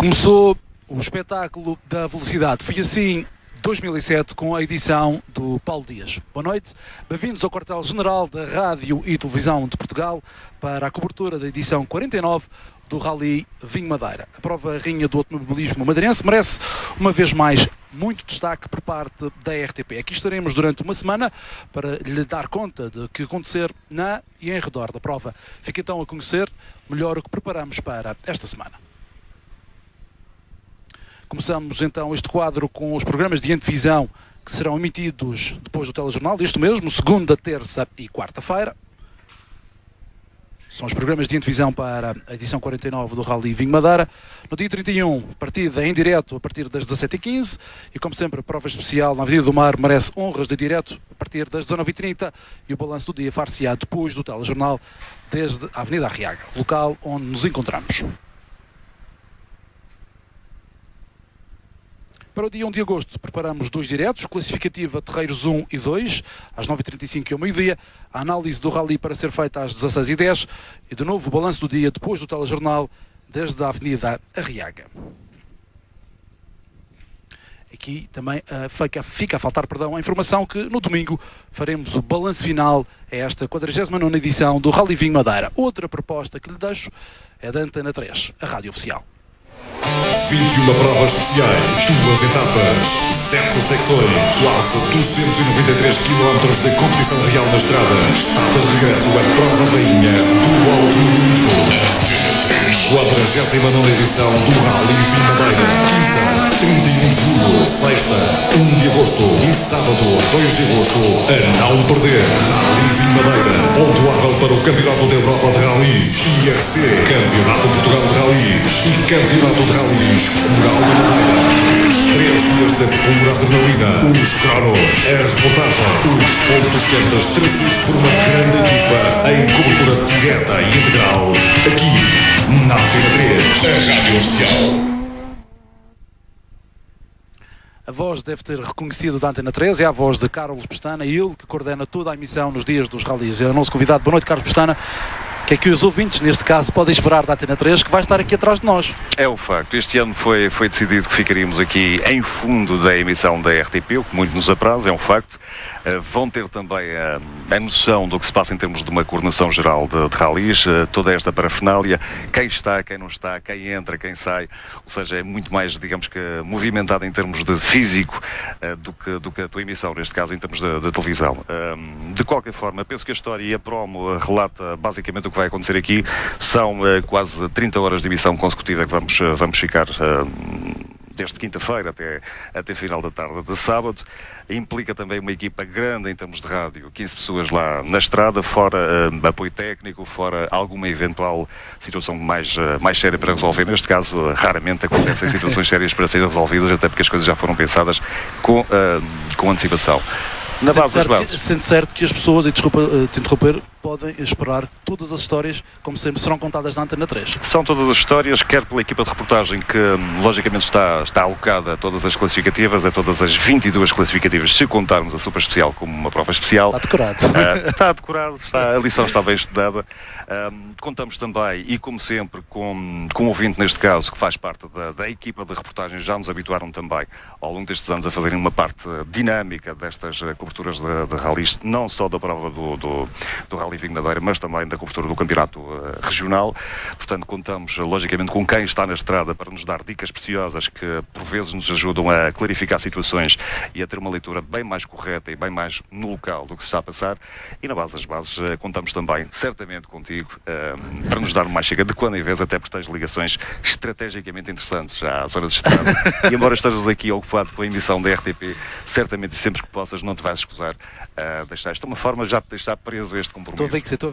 Começou o espetáculo da velocidade. Foi assim 2007 com a edição do Paulo Dias. Boa noite, bem-vindos ao quartel-general da Rádio e Televisão de Portugal para a cobertura da edição 49 do Rally Vinho Madeira. A prova rainha do automobilismo madeirense merece uma vez mais muito destaque por parte da RTP. Aqui estaremos durante uma semana para lhe dar conta de que acontecer na e em redor da prova. Fique então a conhecer melhor o que preparamos para esta semana. Começamos então este quadro com os programas de antevisão que serão emitidos depois do telejornal, isto mesmo, segunda, terça e quarta-feira. São os programas de antevisão para a edição 49 do Rally Vinho Madeira. No dia 31, partida em direto a partir das 17h15 e, como sempre, a prova especial na Avenida do Mar merece honras de direto a partir das 19h30 e o balanço do dia far-se-á depois do telejornal desde a Avenida Arriaga, local onde nos encontramos. Para o dia 1 de agosto preparamos dois diretos, classificativa Terreiros 1 e 2, às 9h35 e ao meio-dia, a análise do Rally para ser feita às 16h10 e de novo o balanço do dia depois do telejornal desde a Avenida Arriaga. Aqui também fica a faltar a informação que no domingo faremos o balanço final a esta 49ª edição do Rally Vinho Madeira. Outra proposta que lhe deixo é da Antena 3, a rádio oficial. 21 provas especiais, 2 etapas, 7 secções, quase 293 km de competição real na estrada. Está de regresso a prova rainha do automobilismo. Antena 3. 49ª edição do Rally Vinho Madeira. Quinta, 31 de julho, sexta, 1 de agosto e sábado, 2 de agosto. A não perder, Rally Vinho Madeira. Pontuável para o Campeonato da Europa de Rallys, IRC, Campeonato Portugal de Rallys e Campeonato de Rallys Coral da Madeira. 3 dias de pura adrenalina. Os cronos, a reportagem, os pontos quentes trazidos por uma grande equipa em cobertura direta e integral. Aqui, na Antena 3, a rádio oficial. A voz deve ter reconhecido da Antena 3, é a voz de Carlos Pestana, ele que coordena toda a emissão nos dias dos rallies. É o nosso convidado. Boa noite, Carlos Pestana. O que é que os ouvintes, neste caso, podem esperar da Antena 3, que vai estar aqui atrás de nós? É um facto. Este ano foi decidido que ficaríamos aqui em fundo da emissão da RTP, o que muito nos apraz, é um facto. Vão ter também a noção do que se passa em termos de uma coordenação geral de rallies, toda esta parafernália, quem está, quem não está, quem entra, quem sai, ou seja, é muito mais, digamos que, movimentada em termos de físico do que a tua emissão, neste caso em termos de televisão. De qualquer forma, penso que a história e a promo relata basicamente o que vai acontecer aqui. São quase 30 horas de emissão consecutiva que vamos ficar desde quinta-feira até final da tarde de sábado. Implica também uma equipa grande em termos de rádio, 15 pessoas lá na estrada, fora apoio técnico, fora alguma eventual situação mais séria para resolver. Neste caso, raramente acontecem situações sérias para serem resolvidas, até porque as coisas já foram pensadas com antecipação. Na base das bases. Sente certo que as pessoas, e desculpa te interromper, podem esperar que todas as histórias, como sempre, serão contadas na Antena 3. São todas as histórias, quer pela equipa de reportagem que, logicamente, está alocada a todas as classificativas, a todas as 22 classificativas, se contarmos a super especial como uma prova especial. Está decorado. Está decorado, a lição está bem estudada. Contamos também, e como sempre, com um ouvinte, neste caso, que faz parte da equipa de reportagem. Já nos habituaram também, ao longo destes anos, a fazerem uma parte dinâmica destas coberturas de rallies, não só da prova do Rally Vinho Madeira, mas também da cobertura do campeonato regional. Portanto, contamos, logicamente, com quem está na estrada para nos dar dicas preciosas que, por vezes, nos ajudam a clarificar situações e a ter uma leitura bem mais correta e bem mais no local do que se está a passar. E na base das bases, contamos também, certamente, contigo, para nos dar uma chega de quando em vez, até porque tens ligações estrategicamente interessantes já à zona de estrada. E embora estejas aqui ocupado com a emissão da RTP, certamente e sempre que possas não te vais escusar a deixar. Isto é uma forma já de deixar preso este compromisso.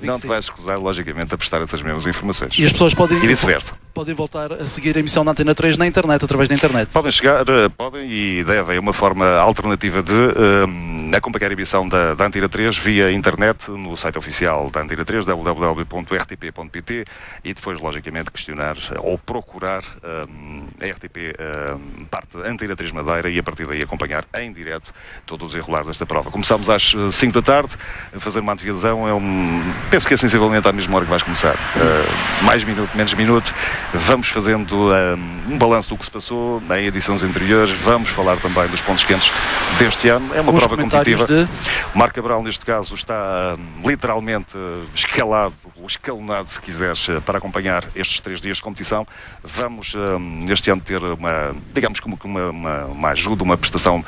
Não te vais escusar, logicamente, a prestar essas mesmas informações. E as pessoas podem voltar a seguir a emissão da Antena 3 na internet, através da internet. Podem chegar, podem e devem. É uma forma alternativa de acompanhar a emissão da Antena 3 via internet no site oficial da Antena 3, www.rtp.pt, e depois, logicamente, questionar ou procurar a RTP parte Antena 3 Madeira, e a partir daí acompanhar em direto todo o desenrolar desta prova. Começamos às 5 da tarde, a fazer uma antevisão, penso que é sensivelmente à mesma hora que vais começar. Mais minuto, menos minuto, vamos fazendo um balanço do que se passou em edições anteriores, vamos falar também dos pontos quentes deste ano. É uma prova competitiva. O Marco Cabral, neste caso, está literalmente escalonado, se quiseres, para acompanhar estes 3 dias de competição. Vamos, este ano, ter uma ajuda, uma prestação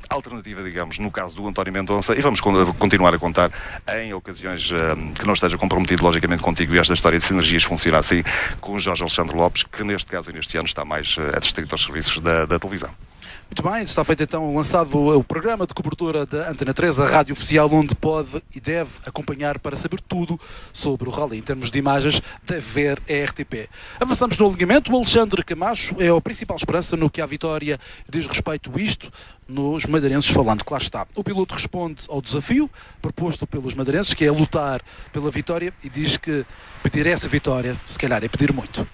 alternativa, digamos, no caso do António Mendonça, e vamos continuar a contar em ocasiões que não esteja comprometido, logicamente, contigo, e esta história de sinergias funciona assim, com o Jorge Alexandre Lopes, que neste caso e neste ano está mais adstrito aos serviços da televisão. Muito bem, está feito então, lançado o programa de cobertura da Antena 3, a rádio oficial onde pode e deve acompanhar para saber tudo sobre o Rally. Em termos de imagens, deve ver a RTP. Avançamos no alinhamento. O Alexandre Camacho é a principal esperança no que à vitória diz respeito, isto nos madeirenses falando, que lá está. O piloto responde ao desafio proposto pelos madeirenses, que é lutar pela vitória, e diz que pedir essa vitória, se calhar, é pedir muito.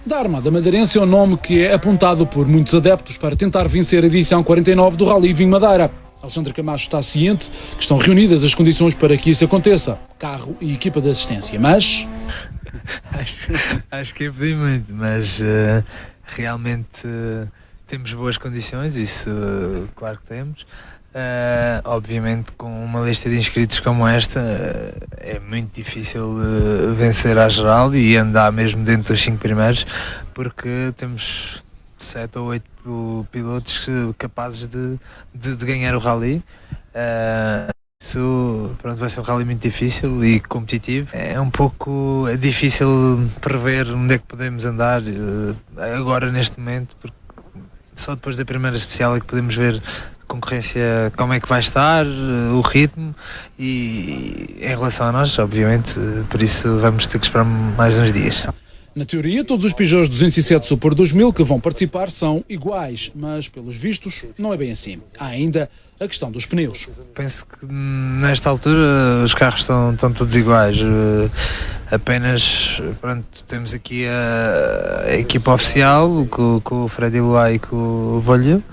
Da Armada Madeirense é um nome que é apontado por muitos adeptos para tentar vencer a edição 49 do Rally Vinho Madeira. Alexandre Camacho está ciente que estão reunidas as condições para que isso aconteça. Carro e equipa de assistência, mas... Acho que é pedir muito, mas realmente temos boas condições, isso claro que temos. Obviamente, com uma lista de inscritos como esta, é muito difícil vencer à geral e andar mesmo dentro dos 5 primeiros, porque temos 7 ou 8 pilotos capazes de ganhar o rally. Isso, pronto, vai ser um rally muito difícil e competitivo. É um pouco difícil prever onde é que podemos andar agora, neste momento, porque só depois da primeira especial é que podemos ver concorrência, como é que vai estar, o ritmo, e em relação a nós, obviamente, por isso vamos ter que esperar mais uns dias. Na teoria, todos os Peugeot 207 Super 2000 que vão participar são iguais, mas pelos vistos não é bem assim. Há ainda a questão dos pneus. Penso que nesta altura os carros estão todos iguais, apenas, pronto, temos aqui a equipa oficial com o Freddy Loa e com o Volho.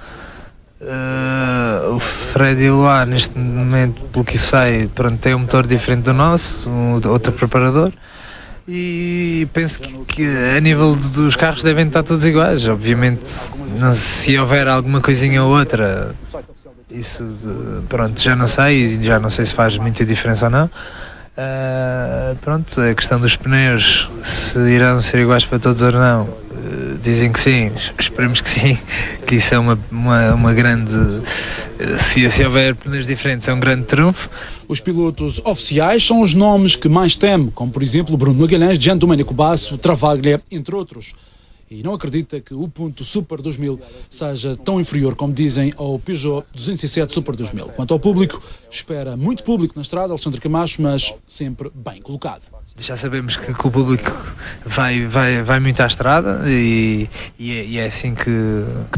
O Freddy Loa, neste momento, pelo que sei, pronto, tem um motor diferente do nosso, outro preparador, e penso que a nível dos carros devem estar todos iguais. Obviamente, se houver alguma coisinha ou outra, isso, pronto, já não sei se faz muita diferença ou não. Pronto, a questão dos pneus, se irão ser iguais para todos ou não, dizem que sim, esperemos que sim, que isso é uma grande, se houver pneus diferentes, é um grande trunfo. Os pilotos oficiais são os nomes que mais teme, como por exemplo Bruno Magalhães, Gian Domenico Basso, Travaglia, entre outros. E não acredita que o ponto Super 2000 seja tão inferior, como dizem, ao Peugeot 207 Super 2000. Quanto ao público, espera muito público na estrada, Alexandre Camacho, mas sempre bem colocado. Já sabemos que o público vai muito à estrada, e é assim que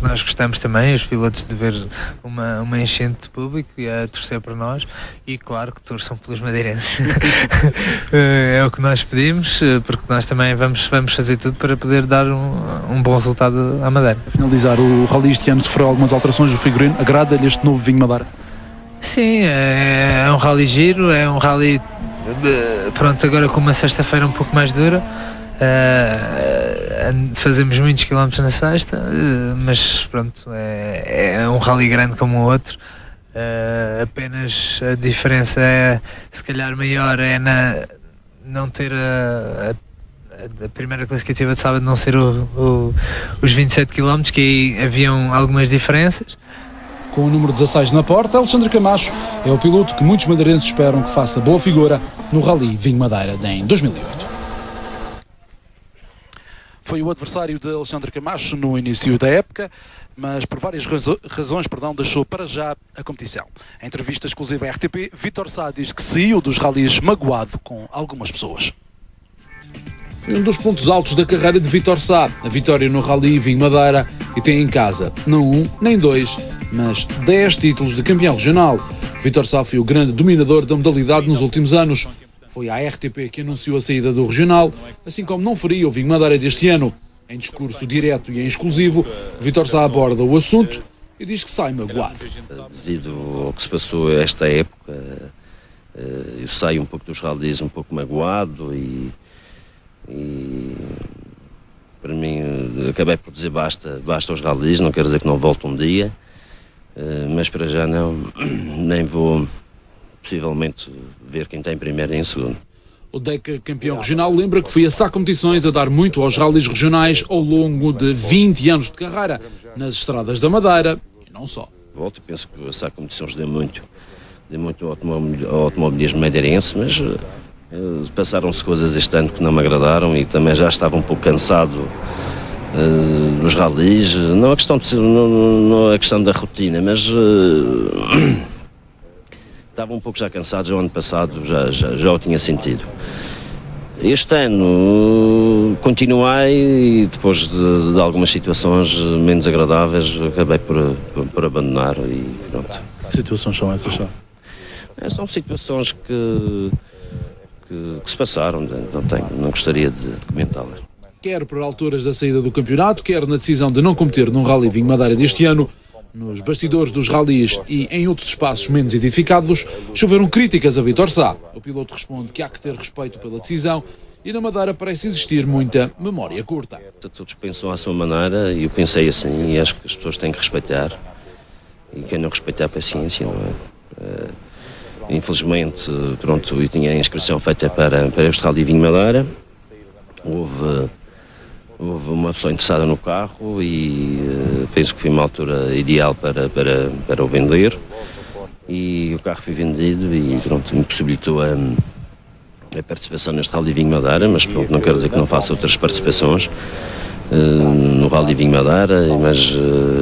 nós gostamos também, os pilotos, de ver uma enchente de público e a torcer por nós, e claro que torçam pelos madeirenses. É o que nós pedimos, porque nós também vamos fazer tudo para poder dar um bom resultado à Madeira. A finalizar, o Rally este ano sofreu algumas alterações do figurino. Agrada-lhe este novo vinho Madeira? Sim, é um rally giro, é um rally, pronto, agora com uma sexta-feira um pouco mais dura. Fazemos muitos quilómetros na sexta, mas pronto, é um rally grande como o outro. Apenas a diferença é, se calhar maior, é não ter a primeira classificativa de sábado não ser os 27 km, que aí haviam algumas diferenças. Com o número 16 na porta, Alexandre Camacho é o piloto que muitos madeirenses esperam que faça boa figura no Rally Vinho Madeira em 2008. Foi o adversário de Alexandre Camacho no início da época, mas por várias razões deixou para já a competição. Em entrevista exclusiva à RTP, Vítor Sá diz que saiu dos rallies magoado com algumas pessoas. Foi um dos pontos altos da carreira de Vítor Sá, a vitória no Rally Vinho Madeira, e tem em casa não um, nem dois, mas 10 títulos de campeão regional. Vítor Sá foi o grande dominador da modalidade nos últimos anos. Foi a RTP que anunciou a saída do regional, assim como não faria o Vinho Madeira deste ano. Em discurso direto e em exclusivo, Vítor Sá aborda o assunto e diz que sai magoado. Devido ao que se passou esta época, eu saio um pouco dos rallies um pouco magoado e para mim acabei por dizer basta aos rallies, não quer dizer que não volte um dia, mas para já não, nem vou possivelmente ver quem tem primeiro e em segundo. O DECA campeão regional lembra que foi a SAC Competições a dar muito aos rallies regionais ao longo de 20 anos de carreira, nas estradas da Madeira e não só. Volto, penso que a SAC Competições deu muito ao automobilismo madeirense, mas passaram-se coisas este ano que não me agradaram e também já estava um pouco cansado dos rallies, não a questão da rotina, mas estava um pouco já cansado, já o ano passado já o tinha sentido. Este ano continuei e depois de algumas situações menos agradáveis acabei por abandonar e pronto. Que situações são essas? São situações que se passaram, não gostaria de comentá-las. Quer por alturas da saída do campeonato, quer na decisão de não competir num Rally Vinho Madeira deste ano, nos bastidores dos rallies e em outros espaços menos edificados, choveram críticas a Vítor Sá. O piloto responde que há que ter respeito pela decisão e na Madeira parece existir muita memória curta. Todos pensam à sua maneira e eu pensei assim e acho que as pessoas têm que respeitar. E quem não respeitar a paciência, não é? Infelizmente, pronto, eu tinha a inscrição feita para este Rally Vinho Madeira. Houve uma pessoa interessada no carro e penso que foi uma altura ideal para o vender. E o carro foi vendido e pronto, me possibilitou a participação neste Rally Vinho Madeira, mas pronto, não quero dizer que não faça outras participações no Rally Vinho Madeira, mas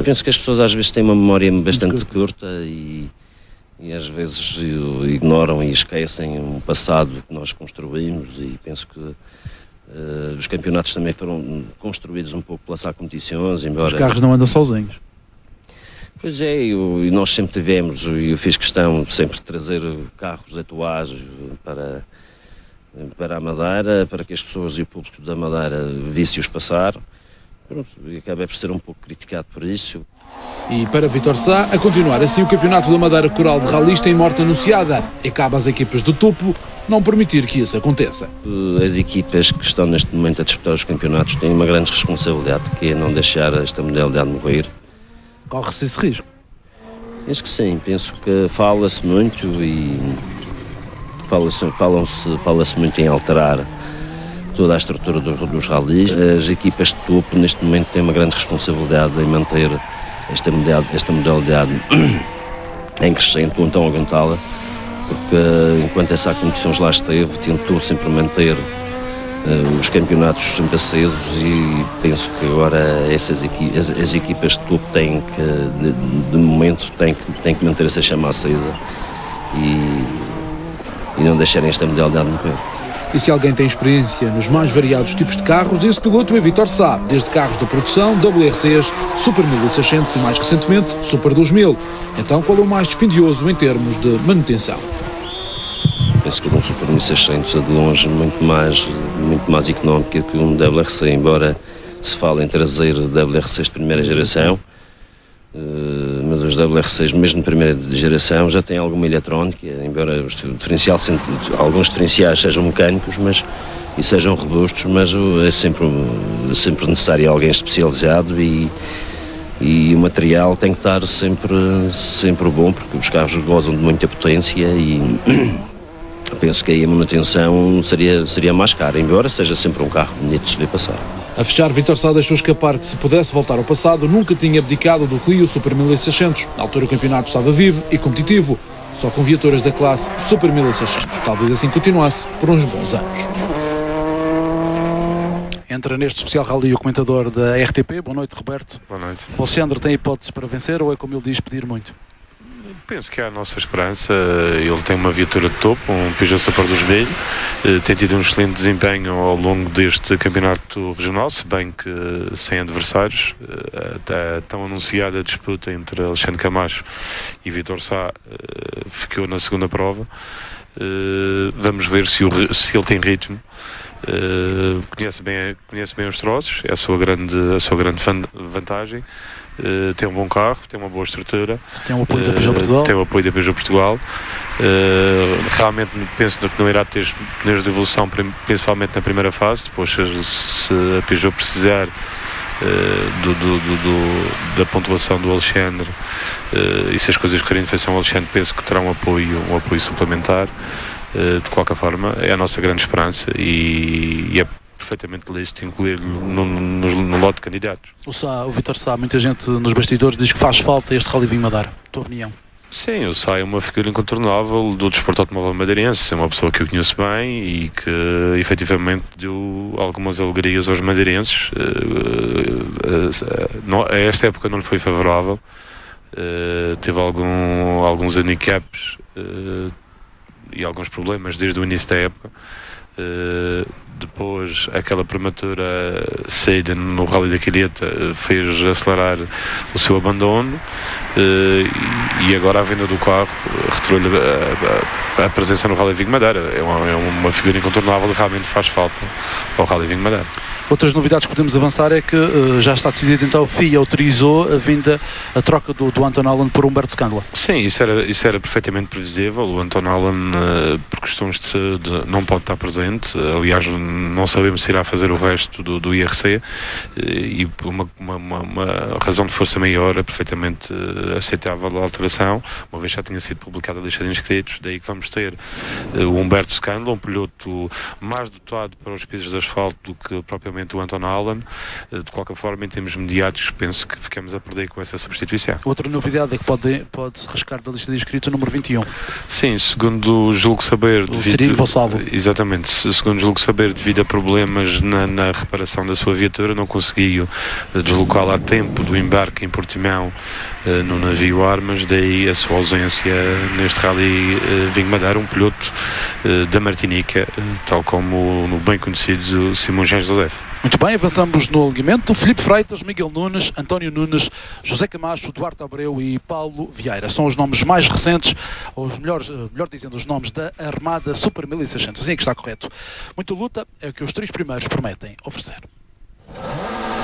penso que as pessoas às vezes têm uma memória bastante curta e às vezes ignoram e esquecem um passado que nós construímos e penso que os campeonatos também foram construídos um pouco pela SAC Competições, embora... Os carros não andam sozinhos. Pois é, e nós sempre tivemos, e eu fiz questão de sempre trazer carros atuais para a Madeira, para que as pessoas e o público da Madeira vissem-os passar. Pronto, e acabei por ser um pouco criticado por isso. E para Vítor Sá, a continuar assim o campeonato da Madeira Coral de Rallies tem morte anunciada e cabe às equipas do topo não permitir que isso aconteça. As equipas que estão neste momento a disputar os campeonatos têm uma grande responsabilidade, que é não deixar esta modalidade morrer. Corre-se esse risco? Penso que sim, penso que fala-se muito e fala-se muito em alterar toda a estrutura dos rallies. As equipas de topo neste momento têm uma grande responsabilidade em manter esta modalidade em crescente, ou então aguentá-la, porque enquanto essa competições lá esteve, tentou sempre manter os campeonatos sempre acesos e penso que agora as equipas de topo têm que, de momento, têm que manter essa chama acesa e não deixarem esta modalidade morrer. E se alguém tem experiência nos mais variados tipos de carros, esse piloto é Vítor Sá, desde carros de produção, WRCs, Super 1600 e mais recentemente Super 2000. Então qual é o mais dispendioso em termos de manutenção? Penso que um Super 1600 é de longe muito mais económico que um WRC, embora se fale em trazer WRCs de primeira geração, mas os WRCs mesmo de primeira geração já têm alguma eletrónica, embora alguns diferenciais sejam mecânicos e sejam robustos, mas é sempre necessário alguém especializado e o material tem que estar sempre bom, porque os carros gozam de muita potência e penso que aí a manutenção seria mais cara, embora seja sempre um carro bonito de se ver passar. A fechar, Vítor Sá deixou escapar que se pudesse voltar ao passado, nunca tinha abdicado do Clio Super 1600. Na altura o campeonato estava vivo e competitivo, só com viaturas da classe Super 1600. Talvez assim continuasse por uns bons anos. Entra neste especial rally o comentador da RTP. Boa noite, Roberto. Boa noite. O Alexandre tem hipóteses para vencer ou é, como ele diz, pedir muito? Penso que é a nossa esperança. Ele tem uma viatura de topo, um Peugeot Super 2000, tem tido um excelente desempenho ao longo deste campeonato regional, se bem que sem adversários. Está tão anunciada a disputa entre Alexandre Camacho e Vítor Sá, ficou na segunda prova. Vamos ver se ele tem ritmo. Conhece bem os troços, é a sua grande vantagem. Tem um bom carro, tem uma boa estrutura, tem o apoio da Peugeot Portugal. Realmente penso que não irá ter pneus de evolução, principalmente na primeira fase. Depois, se a Peugeot precisar da pontuação do Alexandre, e se as coisas correrem de feição ao Alexandre, penso que terá um apoio suplementar. De qualquer forma, é a nossa grande esperança e é perfeitamente lícito incluir-lo no lote de candidatos. O Vítor Sá, muita gente nos bastidores diz que faz falta este Rally Vinho Madar. Tua opinião? Sim, o Sá é uma figura incontornável do desporto automóvel madeirense, é uma pessoa que eu conheço bem e que efetivamente deu algumas alegrias aos madeirenses. A esta época não lhe foi favorável, teve alguns handicaps e alguns problemas desde o início da época. Depois aquela prematura saída no Rally da Quilheta fez acelerar o seu abandono, e agora a venda do carro retirou-lhe a presença no Rally Vinho Madeira. É uma figura incontornável e realmente faz falta ao Rally Vinho Madeira. Outras novidades que podemos avançar é que já está decidido, então a FIA autorizou a troca do Anton Allen por Humberto Scandla. Sim, isso era perfeitamente previsível. O Anton Allen, por questões de saúde, não pode estar presente. Aliás, não sabemos se irá fazer o resto do IRC, e por uma razão de força maior é perfeitamente aceitável a alteração, uma vez já tinha sido publicada a lista de inscritos. Daí que vamos ter o Humberto Scandla, um piloto mais dotado para os pisos de asfalto do que propriamente o Anton Allen. De qualquer forma, em termos mediáticos, penso que ficamos a perder com essa substituição. Outra novidade é que pode rascar da lista de inscritos o número 21. Sim, segundo julgo saber, Cirilo Vassalvo. Exatamente, segundo julgo saber, devido a problemas na reparação da sua viatura, não conseguiu deslocá-la a tempo do embarque em Portimão no navio Armas, daí a sua ausência neste Rally Vinho Madeira, um piloto da Martinica, tal como no bem conhecido Simão Jean Joseph. Muito bem, avançamos no alinhamento. Filipe Freitas, Miguel Nunes, António Nunes, José Camacho, Duarte Abreu e Paulo Vieira. São os nomes mais recentes, ou os melhor dizendo, os nomes da Armada Super 1600. Assim é que está correto. Muita luta é o que os três primeiros prometem oferecer.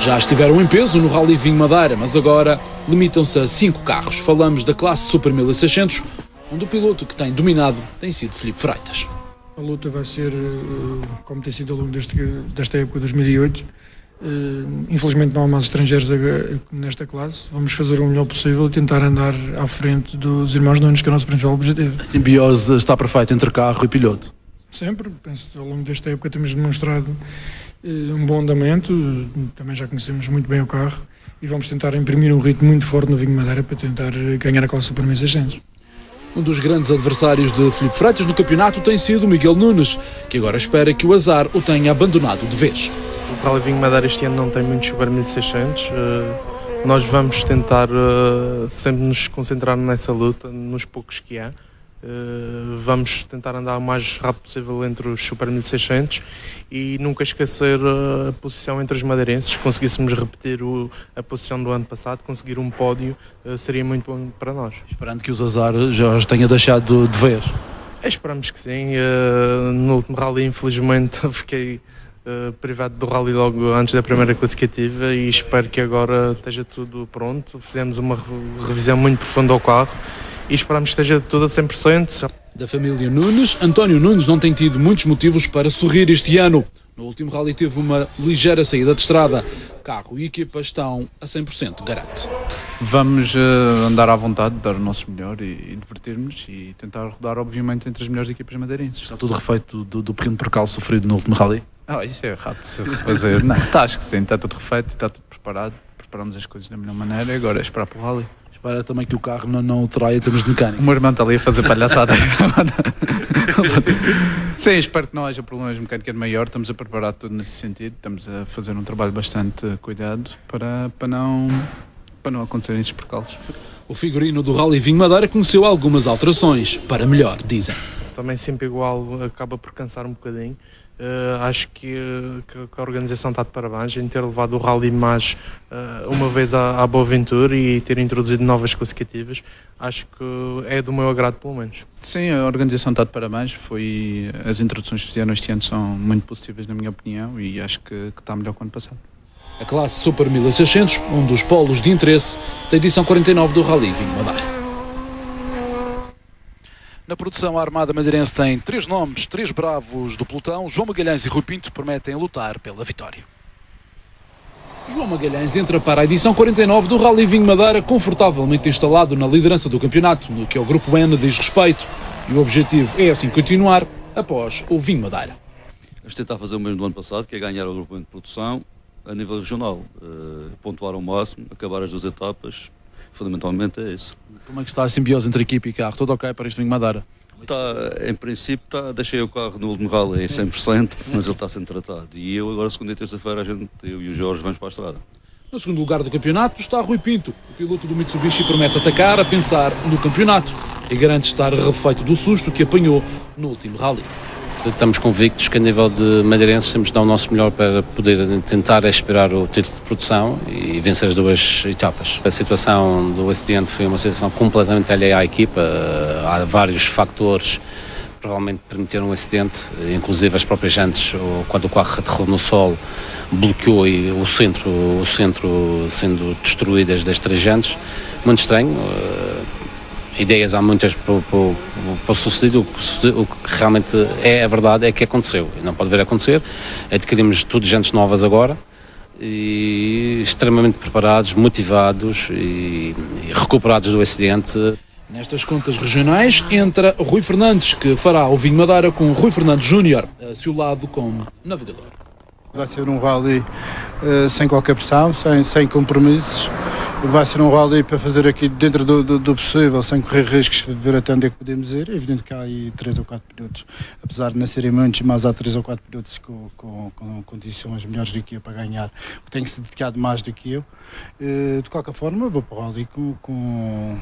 Já estiveram em peso no Rally Vinho Madeira, mas agora limitam-se a 5 carros. Falamos da classe Super 1600, onde o piloto que tem dominado tem sido Filipe Freitas. A luta vai ser, como tem sido ao longo desta época, 2008. Infelizmente não há mais estrangeiros nesta classe. Vamos fazer o melhor possível e tentar andar à frente dos irmãos Nunes, que é o nosso principal objetivo. A simbiose está perfeita entre carro e piloto? Sempre. Penso que ao longo desta época temos demonstrado um bom andamento. Também já conhecemos muito bem o carro e vamos tentar imprimir um ritmo muito forte no Vinho Madeira para tentar ganhar a classe Super 1600. Um dos grandes adversários de Filipe Freitas no campeonato tem sido Miguel Nunes, que agora espera que o azar o tenha abandonado de vez. O Rally Vinho Madeira este ano não tem muitos Super 1600. Nós vamos tentar sempre nos concentrar nessa luta, nos poucos que há. Vamos tentar andar o mais rápido possível entre os Super 1600 e nunca esquecer a posição entre os madeirenses. Se conseguíssemos repetir a posição do ano passado, conseguir um pódio, seria muito bom para nós. Esperando que o azar já os tenha deixado de vez. Esperamos que sim. No último rally, infelizmente, fiquei privado do rally logo antes da primeira classificativa e espero que agora esteja tudo pronto. Fizemos uma revisão muito profunda ao carro e esperamos que esteja tudo a 100%. Da família Nunes, António Nunes não tem tido muitos motivos para sorrir este ano. No último rally teve uma ligeira saída de estrada. Carro e equipa estão a 100%, garante. Vamos andar à vontade, dar o nosso melhor e divertir-nos e tentar rodar, obviamente, entre as melhores equipas madeirenses. Está tudo refeito do pequeno percalço sofrido no último rally? Isso é errado de se fazer. Não, acho que sim, está tudo refeito, está tudo preparado. Preparamos as coisas da melhor maneira e agora é esperar para o rally. Espera também que o carro não o traia em termos de mecânica. O meu irmão está ali a fazer palhaçada. Sim, espero que não haja problemas de mecânica maior. Estamos a preparar tudo nesse sentido. Estamos a fazer um trabalho bastante cuidado para para não acontecerem esses percalços. O figurino do Rally Vinho Madeira conheceu algumas alterações, para melhor, dizem. Também sempre igual, acaba por cansar um bocadinho. Acho que a organização está de parabéns em ter levado o Rally mais uma vez à Boaventura e ter introduzido novas classificativas. Acho que é do meu agrado, pelo menos. Sim, a organização está de parabéns. As introduções que fizeram este ano são muito positivas, na minha opinião, e acho que está melhor que o ano passado. A classe Super 1600, um dos polos de interesse da edição 49 do Rally Vinho Madeira. Na produção, a Armada Madeirense tem 3 nomes, 3 bravos do pelotão. João Magalhães e Rui Pinto prometem lutar pela vitória. João Magalhães entra para a edição 49 do Rally Vinho Madeira, confortavelmente instalado na liderança do campeonato, no que ao Grupo N diz respeito. E o objetivo é assim continuar após o Vinho Madeira. Vamos tentar fazer o mesmo do ano passado, que é ganhar o Grupo N de produção a nível regional. Pontuar ao máximo, acabar as 2 etapas. Fundamentalmente é isso. Como é que está a simbiose entre equipe e carro? Tudo ok para este Vinho Madeira? Em princípio, deixei o carro no último rally em 100%, mas ele está sendo tratado. E eu agora, segunda e terça-feira, eu e o Jorge vamos para a estrada. No segundo lugar do campeonato está Rui Pinto. O piloto do Mitsubishi promete atacar a pensar no campeonato e garante estar refeito do susto que apanhou no último rally. Estamos convictos que a nível de madeirenses temos de dar o nosso melhor para poder tentar aspirar o título de produção e vencer as 2 etapas. A situação do acidente foi uma situação completamente alheia à equipa. Há vários fatores que provavelmente permitiram um acidente, inclusive as próprias jantes, quando o carro aterrou no solo, bloqueou e o centro sendo destruídas das 3 jantes. Muito estranho. Ideias há muitas para o sucedido. O que realmente é a verdade é que aconteceu. Não pode ver acontecer. Adquirimos tudo jantes novas agora e extremamente preparados, motivados e recuperados do acidente. Nestas contas regionais entra Rui Fernandes, que fará o Vinho Madeira com Rui Fernandes Júnior, a seu lado como navegador. Vai ser um rally sem qualquer pressão, sem compromissos. Vai ser um rally para fazer aqui dentro do possível, sem correr riscos de ver até onde é que podemos ir. É evidente que há aí 3 ou 4 pilotos, apesar de não serem muitos, mas há 3 ou 4 pilotos com condições melhores do que eu para ganhar, que têm que se dedicar mais do que eu. De qualquer forma, vou para o rally com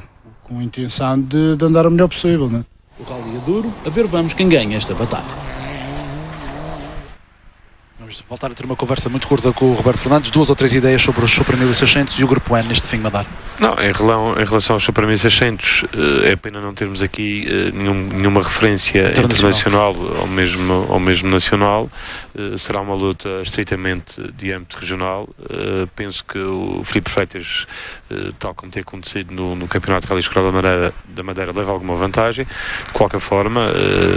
a intenção de andar o melhor possível. Né? O rally é duro, a ver vamos quem ganha esta batalha. Vamos voltar a ter uma conversa muito curta com o Roberto Fernandes, 2 ou 3 ideias sobre os Super 1600 e o Grupo N neste Vinho Madeira. Não, em relação aos Super 1600, é pena não termos aqui nenhuma referência internacional ou mesmo nacional. Será uma luta estritamente de âmbito regional. Penso que o Filipe Freitas, tal como tem acontecido no Campeonato de Rally Escolar da Madeira, leva alguma vantagem. De qualquer forma,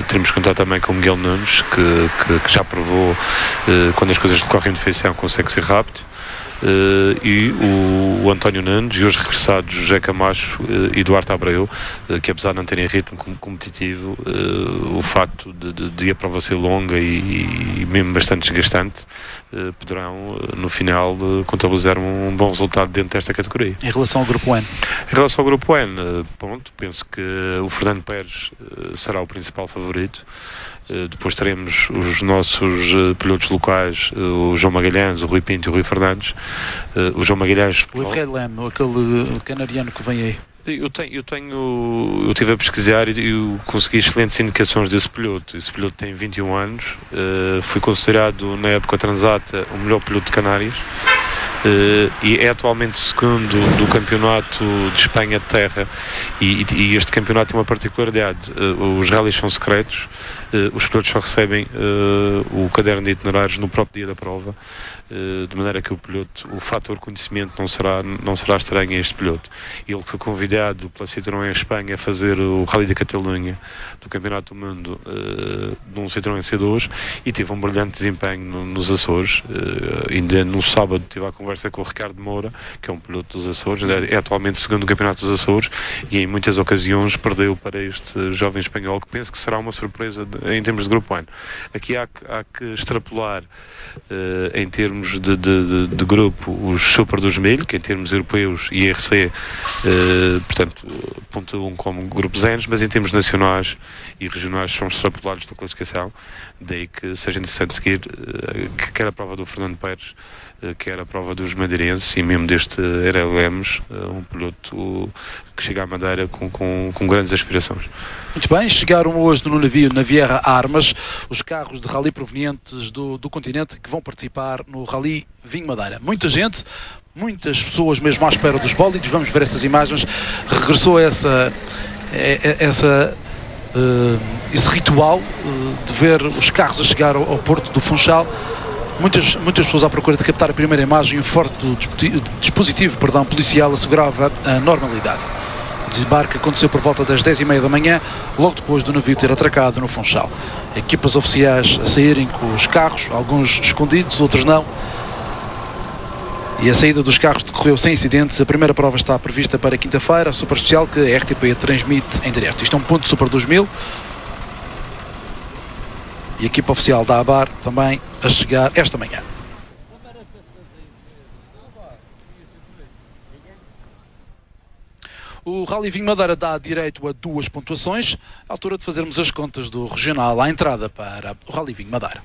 teremos que contar também com o Miguel Nunes, que já provou quando as coisas decorrem de feição consegue ser rápido. E o António Nunes e hoje regressados José Camacho e Duarte Abreu, que apesar de não terem ritmo competitivo, o facto de a prova ser longa e mesmo bastante desgastante, poderão no final contabilizar um bom resultado dentro desta categoria. Em relação ao Grupo N? Em relação ao Grupo N, penso que o Fernando Pérez será o principal favorito. Depois teremos os nossos pilotos locais, o João Magalhães, o Rui Pinto e o Rui Fernandes. O João Magalhães... O Efrelem, aquele canariano que vem aí. Eu estive a pesquisar e eu consegui excelentes indicações desse piloto. Esse piloto tem 21 anos, foi considerado na época transata o melhor piloto de Canárias. E é atualmente segundo do campeonato de Espanha de terra e este campeonato tem uma particularidade, os rallies são secretos, os pilotos só recebem o caderno de itinerários no próprio dia da prova, de maneira que o fator conhecimento não será estranho a este piloto. Ele foi convidado pela Citroën Espanha a fazer o Rally da Catalunha do Campeonato do Mundo num Citroën C2 e teve um brilhante desempenho nos Açores. Ainda no sábado tive a conversa com o Ricardo Moura, que é um piloto dos Açores, é atualmente segundo no Campeonato dos Açores e em muitas ocasiões perdeu para este jovem espanhol, que penso que será uma surpresa em termos de Grupo N. Aqui há que extrapolar em termos de grupo os Super 2000, que em termos europeus e IRC, portanto, pontuam como grupos N, mas em termos nacionais e regionais são extrapolados da classificação, daí que seja interessante seguir quer a prova do Fernando Pérez, quer a prova dos madeirenses e mesmo deste Era Lemos, um piloto que chega à Madeira com grandes aspirações. Muito bem, chegaram hoje no navio Naviera Armas os carros de rally provenientes do continente que vão participar no Rally Vinho Madeira. Muita gente, muitas pessoas mesmo à espera dos bólidos. Vamos ver essas imagens. Regressou esse ritual de ver os carros a chegar ao Porto do Funchal. Muitas pessoas à procura de captar a primeira imagem e um forte dispositivo policial assegurava a normalidade. O desembarque aconteceu por volta das 10h30 da manhã, logo depois do navio ter atracado no Funchal. Equipas oficiais a saírem com os carros, alguns escondidos, outros não. E a saída dos carros decorreu sem incidentes. A primeira prova está prevista para quinta-feira, super especial, que a RTP transmite em direto. Isto é um ponto Super 2000. E a equipa oficial da ABAR também a chegar esta manhã. O Rally Vinho Madeira dá direito a 2 pontuações. À altura de fazermos as contas do regional à entrada para o Rally Vinho Madeira.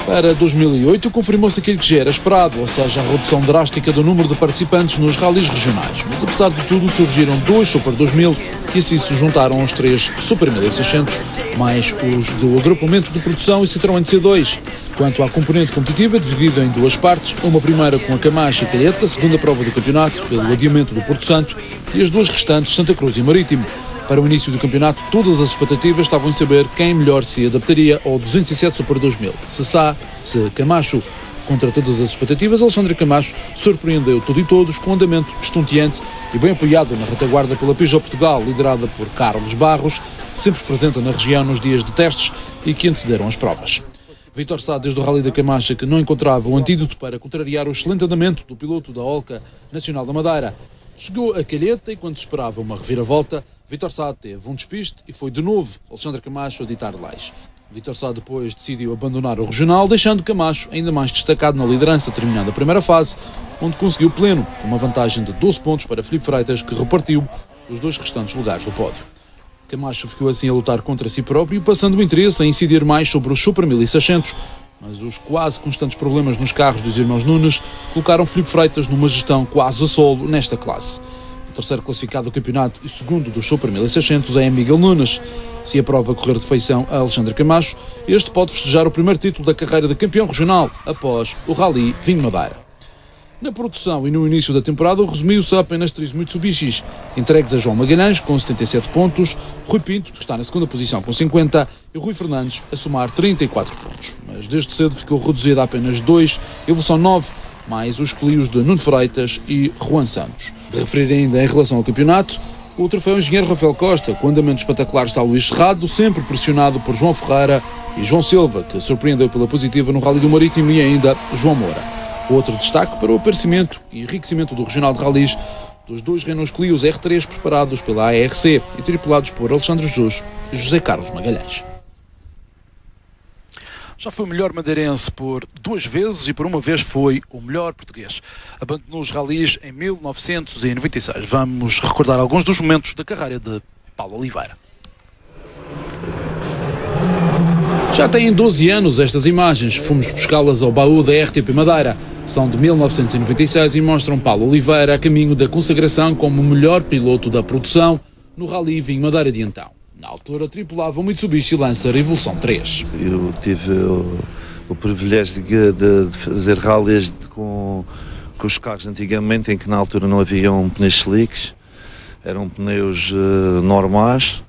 Para 2008 confirmou-se aquilo que já era esperado, ou seja, a redução drástica do número de participantes nos rallies regionais. Mas apesar de tudo surgiram 2 Super 2000 que assim se juntaram aos 3 Super 1600, mais os do agrupamento de produção e Citroën C2. Quanto à componente competitiva, dividida em 2 partes, uma primeira com a Camacho e Calheta, a segunda prova do campeonato pelo adiamento do Porto Santo e as 2 restantes Santa Cruz e Marítimo. Para o início do campeonato, todas as expectativas estavam em saber quem melhor se adaptaria ao 207 Super 2000. Se Camacho. Contra todas as expectativas, Alexandre Camacho surpreendeu tudo e todos com um andamento estonteante e bem apoiado na retaguarda pela Peugeot Portugal, liderada por Carlos Barros, sempre presente na região nos dias de testes e que antecederam as provas. Vítor Sá, desde o Rally da Camacha, que não encontrava o antídoto para contrariar o excelente andamento do piloto da Olca Nacional da Madeira. Chegou a Calheta e, quando se esperava uma reviravolta, Vítor Sá teve um despiste e foi de novo Alexandre Camacho a ditar leis. Vítor Sá depois decidiu abandonar o regional, deixando Camacho ainda mais destacado na liderança, terminando a primeira fase, onde conseguiu pleno, com uma vantagem de 12 pontos para Filipe Freitas, que repartiu os 2 restantes lugares do pódio. Camacho ficou assim a lutar contra si próprio, passando o interesse a incidir mais sobre os Super 1600, mas os quase constantes problemas nos carros dos irmãos Nunes colocaram Filipe Freitas numa gestão quase a solo nesta classe. O terceiro classificado do campeonato e segundo dos Super 1600 é Miguel Nunes. Se a prova correr de feição a Alexandre Camacho, este pode festejar o primeiro título da carreira de campeão regional após o Rally Vinho Madeira. Na produção e no início da temporada resumiu-se a apenas 3 Mitsubishis, entregues a João Magalhães com 77 pontos, Rui Pinto, que está na segunda posição com 50, e Rui Fernandes a somar 34 pontos. Mas desde cedo ficou reduzida a apenas 2, evolução 9, mais os Clios de Nuno Freitas e Juan Santos. De referir ainda em relação ao campeonato, o troféu Engenheiro Rafael Costa, com andamento espetacular, está Luís Cerrado, sempre pressionado por João Ferreira e João Silva, que surpreendeu pela positiva no Rally do Marítimo, e ainda João Moura. Outro destaque para o aparecimento e enriquecimento do Regional de Rallys dos 2 Renault Clios R3 preparados pela ARC e tripulados por Alexandre Jus e José Carlos Magalhães. Já foi o melhor madeirense por 2 vezes e por uma vez foi o melhor português. Abandonou os rallies em 1996. Vamos recordar alguns dos momentos da carreira de Paulo Oliveira. Já têm 12 anos estas imagens, fomos buscá-las ao baú da RTP Madeira. São de 1996 e mostram Paulo Oliveira a caminho da consagração como o melhor piloto da produção no Rally Vinho Madeira de então. Na altura tripulava o Mitsubishi Lancer Evolução 3. Eu tive o privilégio de fazer rallies com os carros antigamente, em que na altura não haviam pneus slicks, eram pneus normais,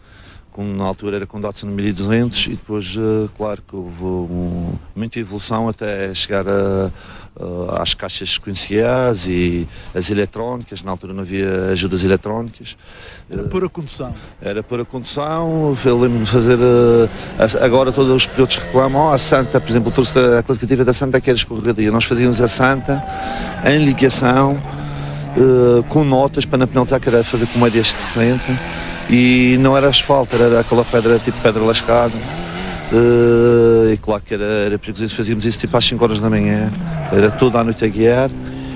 na altura era com Datsun 1200, e depois, claro que houve muita evolução até chegar às caixas sequenciais e as eletrónicas. Na altura não havia ajudas eletrónicas. Era pura condução. Era pura condução. Eu lembro-me de fazer, agora todos os pilotos reclamam, a Santa, por exemplo, a classificativa da Santa que era escorregadia. Nós fazíamos a Santa em ligação, com notas para na penalizar, que era fazer com médias de 60. E não era asfalto, era aquela pedra, tipo pedra lascada. E claro que era perigoso, fazíamos isso tipo às 5 horas da manhã, era toda a noite a guiar.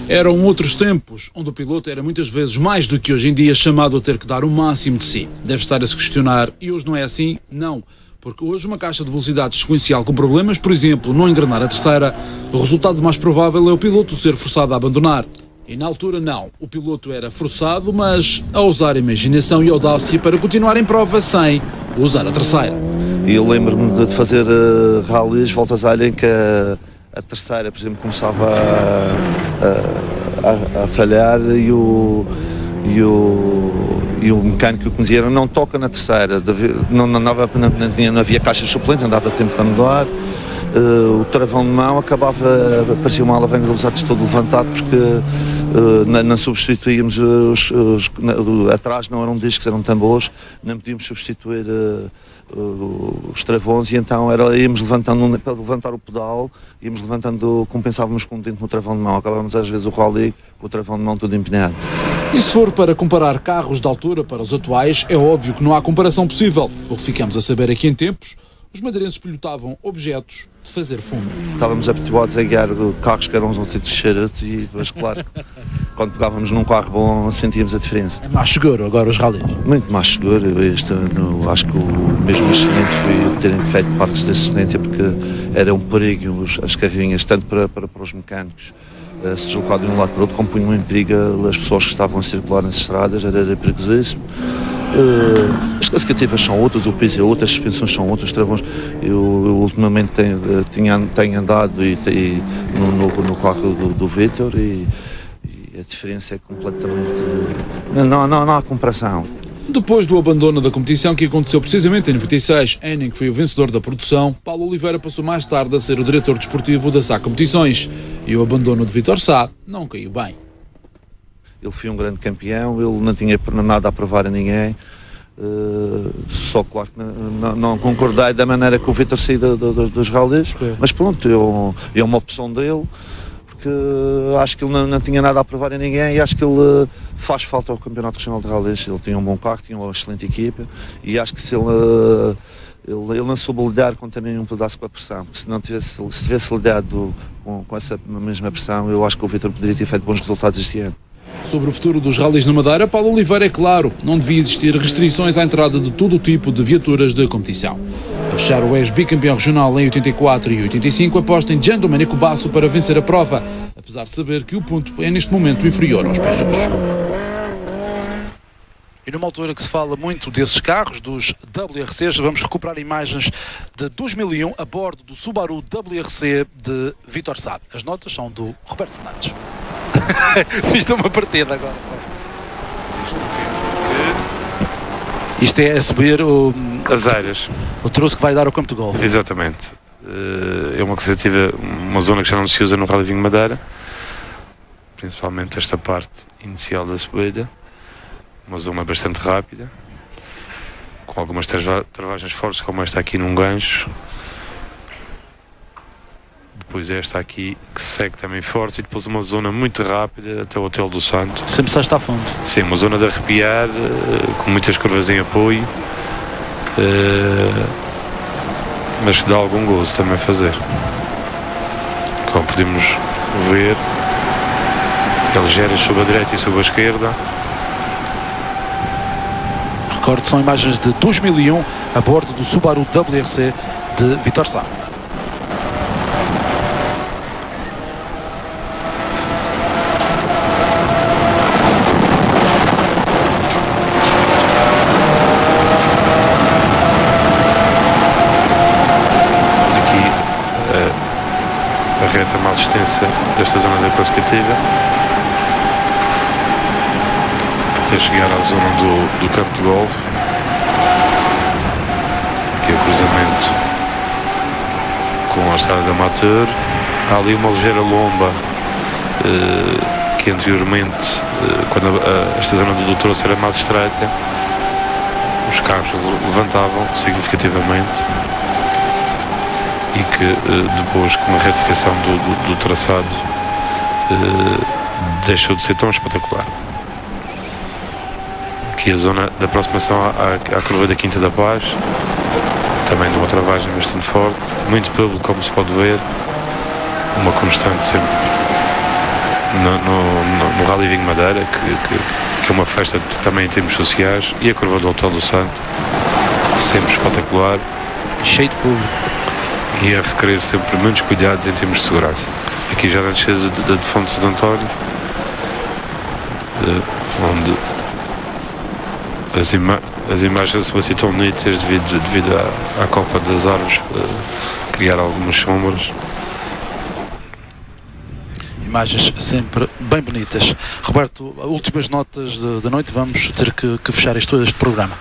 Eram outros tempos, onde o piloto era muitas vezes mais do que hoje em dia chamado a ter que dar o máximo de si. Deve estar a se questionar, e hoje não é assim? Não. Porque hoje uma caixa de velocidade sequencial com problemas, por exemplo, não engrenar a terceira, O resultado mais provável é o piloto ser forçado a abandonar. E na altura não, o piloto era forçado, mas a usar imaginação e audácia para continuar em prova sem usar a terceira. E eu lembro-me de fazer rallies, voltas à área, em que a terceira, por exemplo, começava a falhar e o mecânico que me dizia não toca na terceira, não havia caixas suplentes, não dava tempo para mudar. O travão de mão parecia uma alavanca de velocidades todo levantado, porque não substituíamos atrás não eram discos, eram tambores, não podíamos substituir os travões, e então íamos levantando, para levantar o pedal, íamos levantando, compensávamos com o dentro no travão de mão, acabávamos às vezes o rally com o travão de mão todo empenhado. E se for para comparar carros de altura para os atuais, é óbvio que não há comparação possível. O que ficamos a saber é que em tempos, os madeirenses pilotavam objetos de fazer fumo. Estávamos habituados a guiar carros que eram uns autênticos charutos, mas claro, quando pegávamos num carro bom sentíamos a diferença. É mais seguro agora os rallies? Muito mais seguro. Acho que o mesmo excelente foi terem feito parques de assistência, porque era um perigo as carrinhas, tanto para os mecânicos se deslocar de um lado para o outro, como punham em perigo as pessoas que estavam a circular nas estradas, era perigosíssimo. As classificativas são outras, o peso é outro, as suspensões são outras, os travões. Eu ultimamente tenho andado no carro do Vítor e a diferença é completamente... Não há comparação. Depois do abandono da competição, que aconteceu precisamente em 96, ano em que foi o vencedor da produção, Paulo Oliveira passou mais tarde a ser o diretor desportivo da Sá Competições, e o abandono de Vítor Sá não caiu bem. Ele foi um grande campeão, ele não tinha nada a provar a ninguém, só claro que não concordei da maneira que o Vítor saiu dos rallies, mas pronto, é uma opção dele, porque acho que ele não tinha nada a provar a ninguém, e acho que ele faz falta ao Campeonato Regional de Rallies. Ele tinha um bom carro, tinha uma excelente equipa, e acho que se ele não soube lidar com também um pedaço com a pressão, porque se tivesse lidado com essa mesma pressão, eu acho que o Vítor poderia ter feito bons resultados este ano. Sobre o futuro dos rallies na Madeira, Paulo Oliveira é claro, não devia existir restrições à entrada de todo o tipo de viaturas de competição. A fechar, o ex-bicampeão regional em 84 e 85 aposta em Jean Domenico Basso para vencer a prova, apesar de saber que o ponto é neste momento inferior aos Peugeots. E numa altura que se fala muito desses carros, dos WRCs, vamos recuperar imagens de 2001 a bordo do Subaru WRC de Vítor Sá. As notas são do Roberto Fernandes. Fiz-te uma partida agora. Isto é a subir as áreas. O troço que vai dar ao campo de golfe. Exatamente. É uma iniciativa, uma zona que já não se usa no Rally Vinho Madeira, principalmente esta parte inicial da subida. Uma zona bastante rápida, com algumas travagens fortes, como esta aqui num gancho. Depois esta aqui, que segue também forte, e depois uma zona muito rápida até o Hotel do Santo. Sempre se está a fundo. Sim, uma zona de arrepiar, com muitas curvas em apoio, mas que dá algum gozo também fazer. Como podemos ver, ele gera sobre a direita e sobre a esquerda. Recordo, são imagens de 2001 a bordo do Subaru WRC de Vítor Sá. Reta uma assistência desta zona da classificativa até chegar à zona do campo de golfe, que é o cruzamento com a estrada da Amateur. Há ali uma ligeira lomba que anteriormente, quando esta zona do troço era mais estreita, os carros levantavam significativamente, e que depois, com a retificação do traçado, deixou de ser tão espetacular. Aqui a zona da aproximação à curva da Quinta da Paz, também de uma travagem bastante forte, muito público, como se pode ver, uma constante sempre no Rally Vinho Madeira, que é uma festa também em termos sociais, e a curva do Hotel do Santo, sempre espetacular. Cheio de público. e a requerer sempre muitos cuidados em termos de segurança. Aqui já na descida de Fonte de Santo António, onde as imagens são assim tão nítidas devido à copa das árvores, criar algumas sombras. Imagens sempre bem bonitas. Roberto, últimas notas da noite, vamos ter que fechar este programa.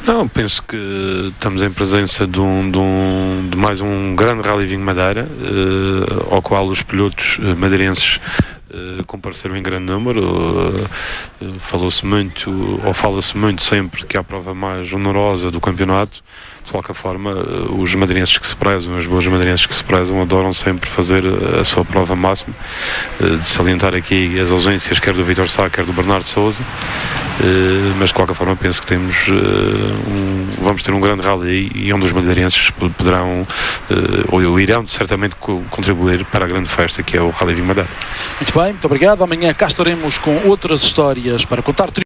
Não, penso que estamos em presença de mais um grande Rally Vinho Madeira, ao qual os pilotos madeirenses compareceram em grande número. Fala-se muito sempre que é a prova mais honorosa do campeonato. De qualquer forma, os madeirenses que se prezam, os bons madeirenses que se prezam, adoram sempre fazer a sua prova máxima. De salientar aqui as ausências quer do Vítor Sá, quer do Bernardo Souza, mas de qualquer forma penso que vamos ter um grande rally e onde os madeirenses poderão ou irão certamente contribuir para a grande festa que é o Rally Vinho Madeira. Muito bem, muito obrigado. Amanhã cá estaremos com outras histórias para contar.